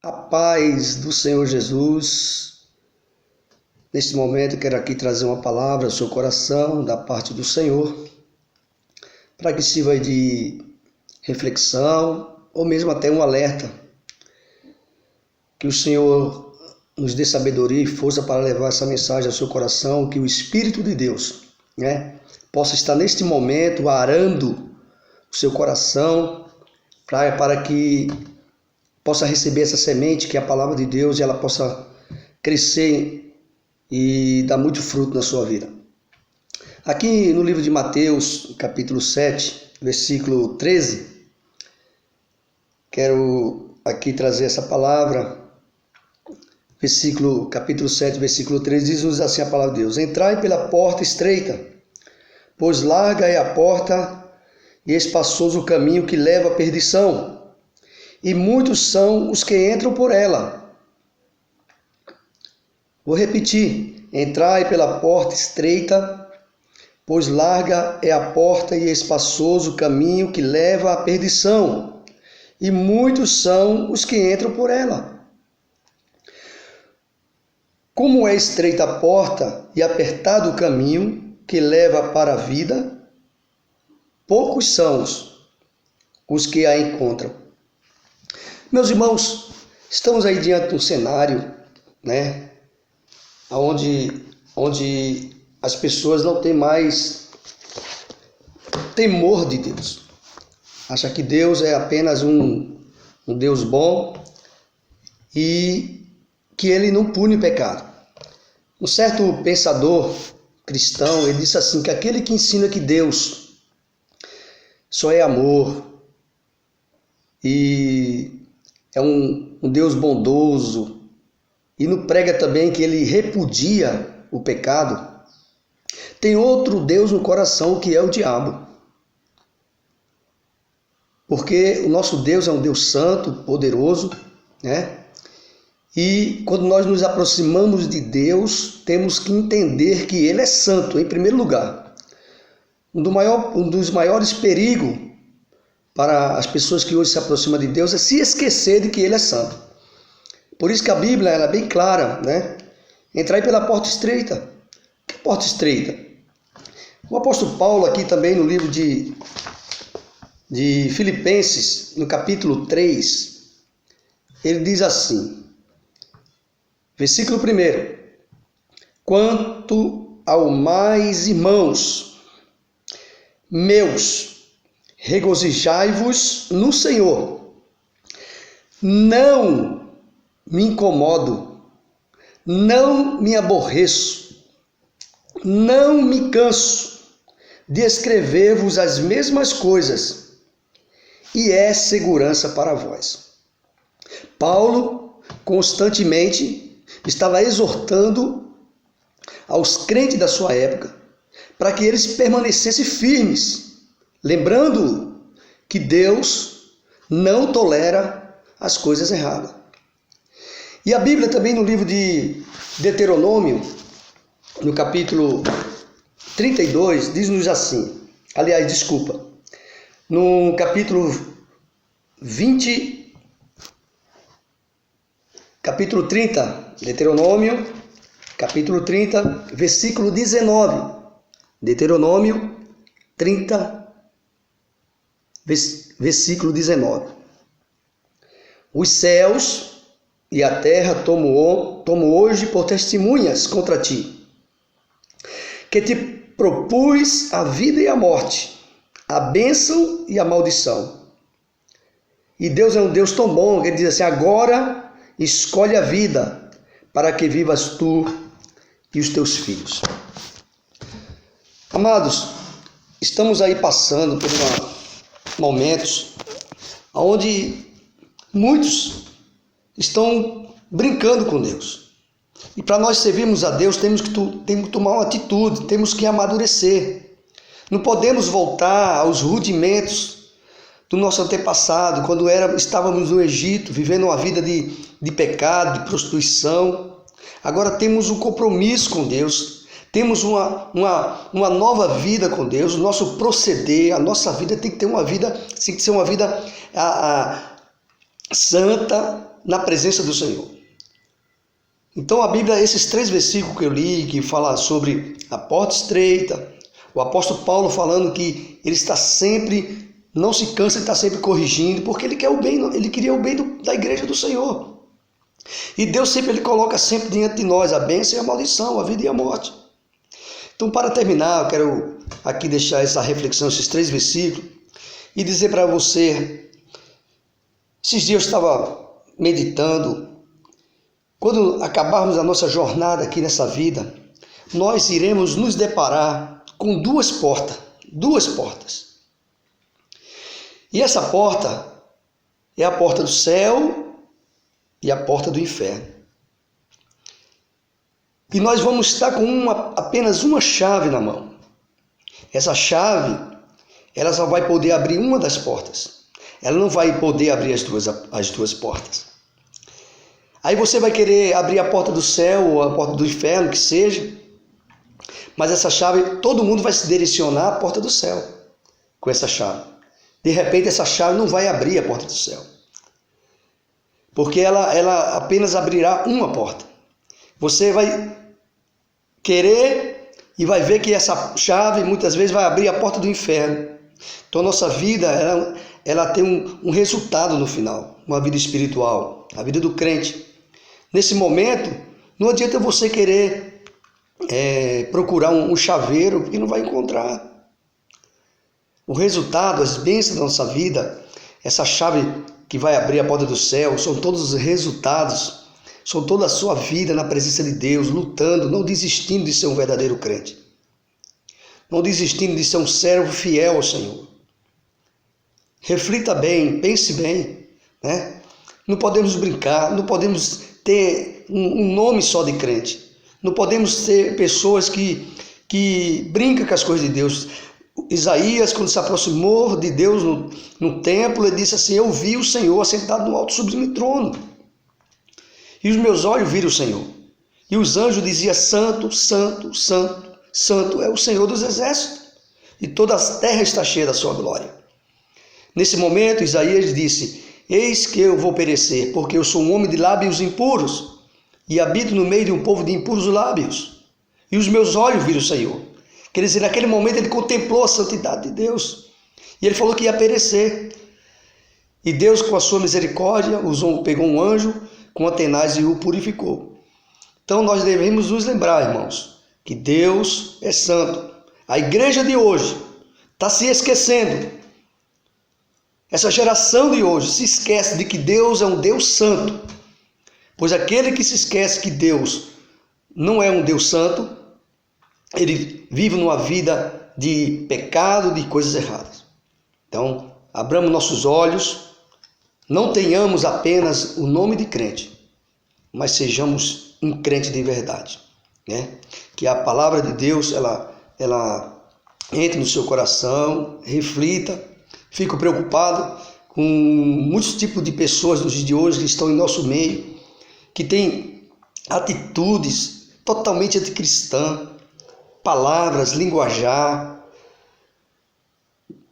A paz do Senhor Jesus. Neste momento eu quero aqui trazer uma palavra ao seu coração da parte do Senhor, para que sirva de reflexão ou mesmo até um alerta. Que o Senhor nos dê sabedoria e força para levar essa mensagem ao seu coração, que o Espírito de Deus, possa estar neste momento arando o seu coração para que possa receber essa semente, que é a palavra de Deus, e ela possa crescer e dar muito fruto na sua vida. Aqui no livro de Mateus, capítulo 7, versículo 13, quero aqui trazer essa palavra. Capítulo 7, versículo 13, diz-nos assim a palavra de Deus: Entrai pela porta estreita, pois larga é a porta e espaçoso o caminho que leva à perdição, e muitos são os que entram por ela. Vou repetir: entrai pela porta estreita, pois larga é a porta e espaçoso o caminho que leva à perdição, e muitos são os que entram por ela. Como é estreita a porta e apertado o caminho que leva para a vida, poucos são os que a encontram. Meus irmãos, estamos aí diante de um cenário, onde as pessoas não têm mais temor de Deus. Acha que Deus é apenas um Deus bom e que ele não pune o pecado. Um certo pensador cristão, ele disse assim, que aquele que ensina que Deus só é amor e é um Deus bondoso, e não prega também que ele repudia o pecado, tem outro Deus no coração, que é o diabo. Porque o nosso Deus é um Deus santo, poderoso, E quando nós nos aproximamos de Deus, temos que entender que Ele é santo, em primeiro lugar. Um dos maiores perigos para as pessoas que hoje se aproximam de Deus é se esquecer de que Ele é santo. Por isso que a Bíblia ela é bem clara, Entrai pela porta estreita. Que porta estreita? O apóstolo Paulo aqui também no livro de Filipenses, no capítulo 3, ele diz assim, versículo 1: Quanto ao mais, irmãos meus, regozijai-vos no Senhor. Não me incomodo, não me aborreço, não me canso de escrever-vos as mesmas coisas, e é segurança para vós. Paulo constantemente estava exortando aos crentes da sua época para que eles permanecessem firmes, lembrando que Deus não tolera as coisas erradas. E a Bíblia também no livro de Deuteronômio, no capítulo 32, diz-nos assim, no capítulo 30, Deuteronômio, capítulo 30, versículo 19. Deuteronômio 30, versículo 19. Os céus e a terra tomo hoje por testemunhas contra ti, que te propus a vida e a morte, a bênção e a maldição. E Deus é um Deus tão bom que ele diz assim: agora escolhe a vida, para que vivas tu e os teus filhos. Amados, estamos aí passando por momentos onde muitos estão brincando com Deus. E para nós servirmos a Deus, temos que tomar uma atitude, temos que amadurecer. Não podemos voltar aos rudimentos do nosso antepassado, quando estávamos no Egito, vivendo uma vida de pecado, de prostituição. Agora temos um compromisso com Deus, temos uma nova vida com Deus. O nosso proceder, a nossa vida tem que ser uma vida santa, na presença do Senhor. Então a Bíblia, esses 3 versículos que eu li, que fala sobre a porta estreita, o apóstolo Paulo falando que ele está sempre, não se cansa, ele está sempre corrigindo, porque ele quer o bem, ele queria o bem da igreja do Senhor. E Deus sempre, ele coloca sempre diante de nós a bênção e a maldição, a vida e a morte. Então, para terminar, eu quero aqui deixar essa reflexão, esses 3 versículos, e dizer para você, esses dias eu estava meditando, quando acabarmos a nossa jornada aqui nessa vida, nós iremos nos deparar com 2 portas, 2 portas. E essa porta é a porta do céu e a porta do inferno. E nós vamos estar com apenas uma chave na mão. Essa chave, ela só vai poder abrir uma das portas. Ela não vai poder abrir as duas portas. Aí você vai querer abrir a porta do céu ou a porta do inferno, que seja. Mas essa chave, todo mundo vai se direcionar à porta do céu com essa chave. De repente, essa chave não vai abrir a porta do céu. Porque ela apenas abrirá uma porta. Você vai querer e vai ver que essa chave muitas vezes vai abrir a porta do inferno. Então, a nossa vida, ela tem um resultado no final, uma vida espiritual, a vida do crente. Nesse momento, não adianta você querer procurar um chaveiro, porque não vai encontrar. O resultado, as bênçãos da nossa vida, essa chave que vai abrir a porta do céu, são todos os resultados, são toda a sua vida na presença de Deus, lutando, não desistindo de ser um verdadeiro crente, não desistindo de ser um servo fiel ao Senhor. Reflita bem, pense bem, né? Não podemos brincar, não podemos ter um nome só de crente, não podemos ser pessoas que brincam com as coisas de Deus. Isaías, quando se aproximou de Deus no templo, ele disse assim: eu vi o Senhor assentado no alto sublime trono, e os meus olhos viram o Senhor. E os anjos diziam: santo, santo, santo, santo é o Senhor dos exércitos, e toda a terra está cheia da sua glória. Nesse momento, Isaías disse: eis que eu vou perecer, porque eu sou um homem de lábios impuros, e habito no meio de um povo de impuros lábios, e os meus olhos viram o Senhor. Quer dizer, naquele momento ele contemplou a santidade de Deus, e ele falou que ia perecer. E Deus, com a sua misericórdia, pegou um anjo com tenaz e o purificou. Então nós devemos nos lembrar, irmãos, que Deus é santo. A igreja de hoje está se esquecendo. Essa geração de hoje se esquece de que Deus é um Deus santo. Pois aquele que se esquece que Deus não é um Deus santo, ele vive numa vida de pecado, de coisas erradas. Então, abramos nossos olhos, não tenhamos apenas o nome de crente, mas sejamos um crente de verdade, né? Que a palavra de Deus, ela entre no seu coração, reflita. Fico preocupado com muitos tipos de pessoas nos dias de hoje que estão em nosso meio, que têm atitudes totalmente anticristãs, palavras, linguajar,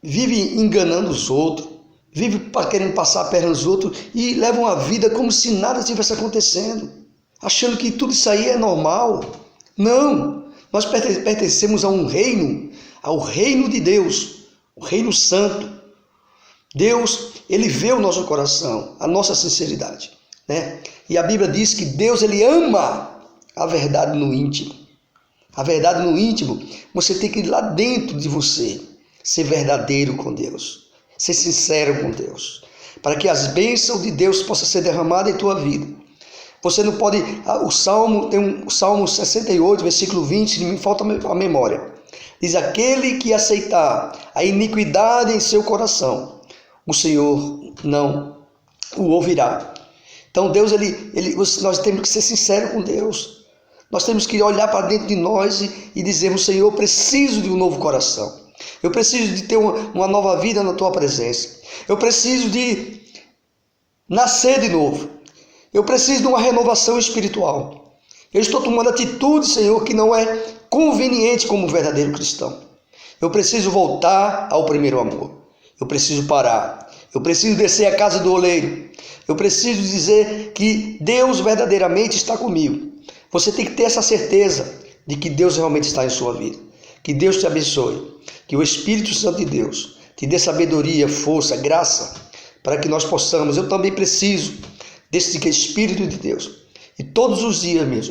vive enganando os outros, vive querendo passar a perna nos outros e levam a vida como se nada estivesse acontecendo, achando que tudo isso aí é normal. Não, nós pertencemos a um reino, ao reino de Deus, o reino santo. Deus, ele vê o nosso coração, a nossa sinceridade, né? E a Bíblia diz que Deus, ele ama a verdade no íntimo. A verdade no íntimo, você tem que ir lá dentro de você, ser verdadeiro com Deus, ser sincero com Deus, para que as bênçãos de Deus possam ser derramadas em tua vida. Você não pode, tem o Salmo 68, versículo 20, se me falta a memória, diz: aquele que aceitar a iniquidade em seu coração, o Senhor não o ouvirá. Então Deus, nós temos que ser sinceros com Deus. Nós temos que olhar para dentro de nós e dizermos: Senhor, eu preciso de um novo coração. Eu preciso de ter uma nova vida na tua presença. Eu preciso de nascer de novo. Eu preciso de uma renovação espiritual. Eu estou tomando atitude, Senhor, que não é conveniente como um verdadeiro cristão. Eu preciso voltar ao primeiro amor. Eu preciso parar. Eu preciso descer à casa do oleiro. Eu preciso dizer que Deus verdadeiramente está comigo. Você tem que ter essa certeza de que Deus realmente está em sua vida. Que Deus te abençoe. Que o Espírito Santo de Deus te dê sabedoria, força, graça, para que nós possamos. Eu também preciso desse Espírito de Deus. E todos os dias mesmo